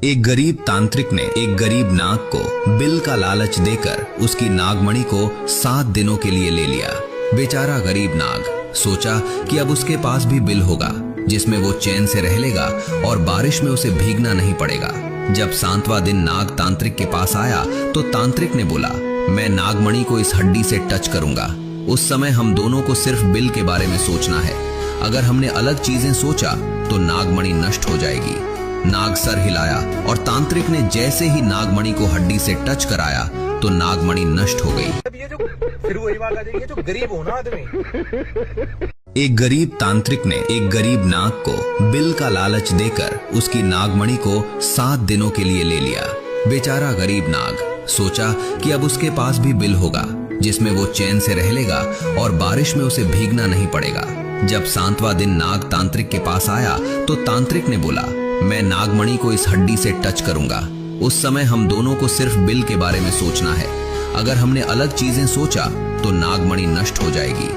एक गरीब तांत्रिक ने एक गरीब नाग को बिल का लालच देकर उसकी नागमणि को 7 दिनों के लिए ले लिया। बेचारा गरीब नाग सोचा कि अब उसके पास भी बिल होगा जिसमें वो चैन से रह लेगा और बारिश में उसे भीगना नहीं पड़ेगा। जब 7वां दिन नाग तांत्रिक के पास आया तो तांत्रिक ने बोला, मैं नागमणि को इस हड्डी से टच करूंगा। उस समय हम दोनों को सिर्फ बिल के बारे में सोचना है। अगर हमने अलग चीजें सोचा तो नागमणि नष्ट हो जाएगी। नाग सर हिलाया और तांत्रिक ने जैसे ही नागमणि को हड्डी से टच कराया तो नागमणि नष्ट हो गई। अब ये जो फिर वही बात आ जाएगी, जो गरीब हो ना आदमी। एक गरीब तांत्रिक ने एक गरीब नाग को बिल का लालच देकर उसकी नागमणि को 7 दिनों के लिए ले लिया। बेचारा गरीब नाग सोचा कि अब उसके पास भी बिल होगा जिसमें वो चैन से रह लेगा और बारिश में उसे भीगना नहीं पड़ेगा। जब 7वां दिन नाग तांत्रिक के पास आया तो तांत्रिक ने बोला, मैं नागमणि को इस हड्डी से टच करूंगा। उस समय हम दोनों को सिर्फ बिल के बारे में सोचना है। अगर हमने अलग चीजें सोचा तो नागमणि नष्ट हो जाएगी।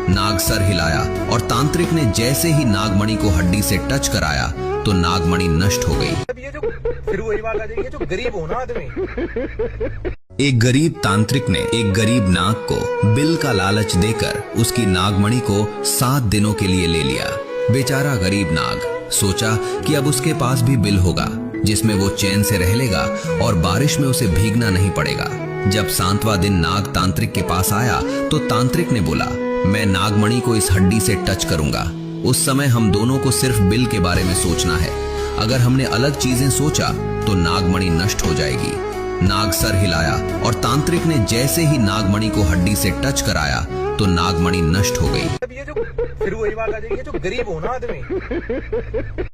नाग सर हिलाया और तांत्रिक ने जैसे ही नागमणि को हड्डी से टच कराया तो नागमणि नष्ट हो गई। अब ये जो फिर वही बात आ जाएगी, जो गरीब हो ना आदमी। एक गरीब तांत्रिक ने एक गरीब नाग को बिल का लालच देकर उसकी नागमणि को 7 दिनों के लिए ले लिया। बेचारा गरीब नाग सोचा कि अब उसके पास भी बिल होगा जिसमें वो चैन से रह लेगा और बारिश में उसे भीगना नहीं पड़ेगा। जब 7वां दिन नाग तांत्रिक के पास आया तो तांत्रिक ने बोला, मैं नागमणि को इस हड्डी से टच करूंगा। उस समय हम दोनों को सिर्फ बिल के बारे में सोचना है। अगर हमने अलग चीजें सोचा तो नागमणि नष्ट हो जाएगी। नाग सर हिलाया और तांत्रिक ने जैसे ही नागमणि को हड्डी से टच कराया तो नागमणि नष्ट हो गई। अब ये जो फिर वही बात आ जाएगी, जो गरीब हो ना आदमी।